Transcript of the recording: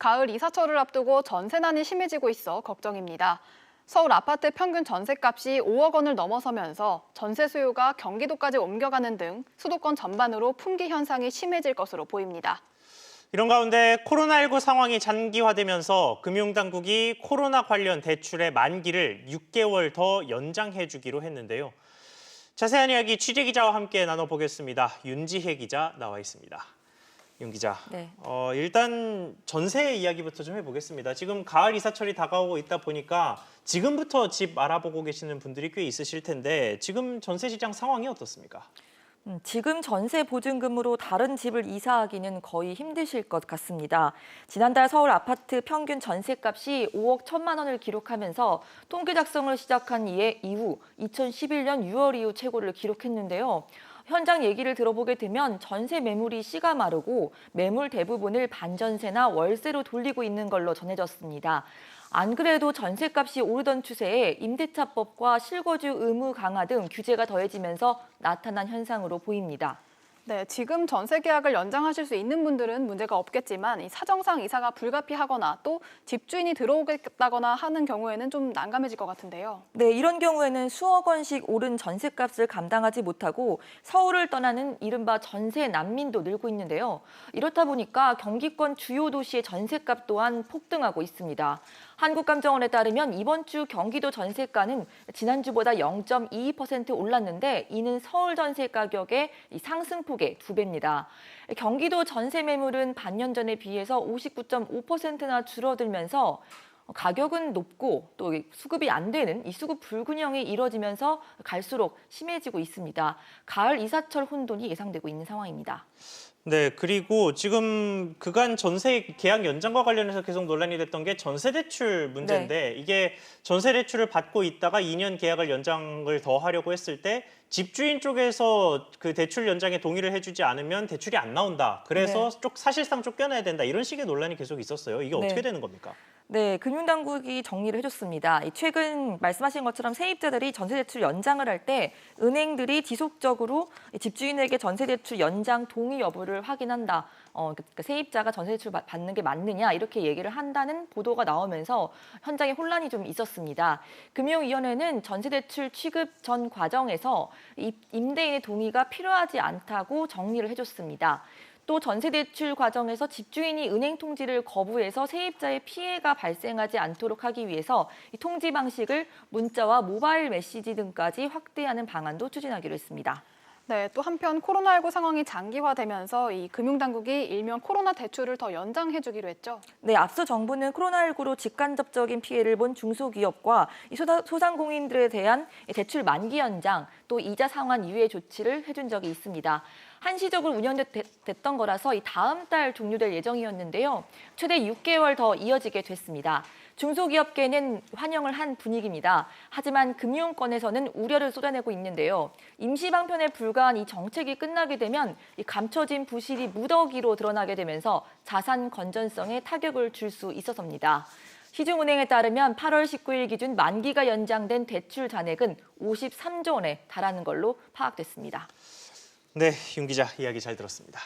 가을 이사철을 앞두고 전세난이 심해지고 있어 걱정입니다. 서울 아파트 평균 전셋값이 5억 원을 넘어서면서 전세 수요가 경기도까지 옮겨가는 등 수도권 전반으로 품귀 현상이 심해질 것으로 보입니다. 이런 가운데 코로나19 상황이 장기화되면서 금융당국이 코로나 관련 대출의 만기를 6개월 더 연장해주기로 했는데요. 자세한 이야기 취재기자와 함께 나눠보겠습니다. 윤지혜 기자 나와 있습니다. 윤 기자, 네. 일단 전세 이야기부터 좀 해보겠습니다. 지금 가을 이사철이 다가오고 있다 보니까 지금부터 집 알아보고 계시는 분들이 꽤 있으실 텐데 지금 전세 시장 상황이 어떻습니까? 지금 전세 보증금으로 다른 집을 이사하기는 거의 힘드실 것 같습니다. 지난달 서울 아파트 평균 전세값이 5억 1천만 원을 기록하면서 통계 작성을 시작한 이후 2011년 6월 이후 최고를 기록했는데요. 현장 얘기를 들어보게 되면 전세 매물이 씨가 마르고 매물 대부분을 반전세나 월세로 돌리고 있는 걸로 전해졌습니다. 안 그래도 전세값이 오르던 추세에 임대차법과 실거주 의무 강화 등 규제가 더해지면서 나타난 현상으로 보입니다. 네, 지금 전세 계약을 연장하실 수 있는 분들은 문제가 없겠지만 사정상 이사가 불가피하거나 또 집주인이 들어오겠다거나 하는 경우에는 좀 난감해질 것 같은데요. 네, 이런 경우에는 수억 원씩 오른 전세값을 감당하지 못하고 서울을 떠나는 이른바 전세 난민도 늘고 있는데요. 이렇다 보니까 경기권 주요 도시의 전세값 또한 폭등하고 있습니다. 한국감정원에 따르면 이번 주 경기도 전세가는 지난주보다 0.22% 올랐는데 이는 서울 전세 가격의 상승폭의 2배입니다. 경기도 전세 매물은 반년 전에 비해서 59.5%나 줄어들면서 가격은 높고 또 수급이 안 되는 이 수급 불균형이 이뤄지면서 갈수록 심해지고 있습니다. 가을 이사철 혼돈이 예상되고 있는 상황입니다. 네, 그리고 지금 그간 전세 계약 연장과 관련해서 계속 논란이 됐던 게 전세 대출 문제인데 이게 전세 대출을 받고 있다가 2년 계약을 연장을 더 하려고 했을 때 집주인 쪽에서 그 대출 연장에 동의를 해주지 않으면 대출이 안 나온다. 그래서 사실상 쫓겨나야 된다. 이런 식의 논란이 계속 있었어요. 이게 어떻게 되는 겁니까? 네, 금융당국이 정리를 해줬습니다. 최근 말씀하신 것처럼 세입자들이 전세대출 연장을 할 때 은행들이 지속적으로 집주인에게 전세대출 연장 동의 여부를 확인한다. 그러니까 세입자가 전세대출 받는 게 맞느냐 이렇게 얘기를 한다는 보도가 나오면서 현장에 혼란이 좀 있었습니다. 금융위원회는 전세대출 취급 전 과정에서 임대인의 동의가 필요하지 않다고 정리를 해줬습니다. 또 전세대출 과정에서 집주인이 은행 통지를 거부해서 세입자의 피해가 발생하지 않도록 하기 위해서 이 통지 방식을 문자와 모바일 메시지 등까지 확대하는 방안도 추진하기로 했습니다. 네, 또 한편 코로나19 상황이 장기화되면서 이 금융당국이 일명 코로나 대출을 더 연장해주기로 했죠. 네, 앞서 정부는 코로나19로 직간접적인 피해를 본 중소기업과 소상공인들에 대한 대출 만기 연장, 또 이자 상환 유예 조치를 해준 적이 있습니다. 한시적으로 운영됐던 거라서 다음 달 종료될 예정이었는데요. 최대 6개월 더 이어지게 됐습니다. 중소기업계는 환영을 한 분위기입니다. 하지만 금융권에서는 우려를 쏟아내고 있는데요. 임시 방편에 불과한 이 정책이 끝나게 되면 이 감춰진 부실이 무더기로 드러나게 되면서 자산 건전성에 타격을 줄 수 있어서입니다. 시중은행에 따르면 8월 19일 기준 만기가 연장된 대출 잔액은 53조 원에 달하는 걸로 파악됐습니다. 네, 윤 기자 이야기 잘 들었습니다.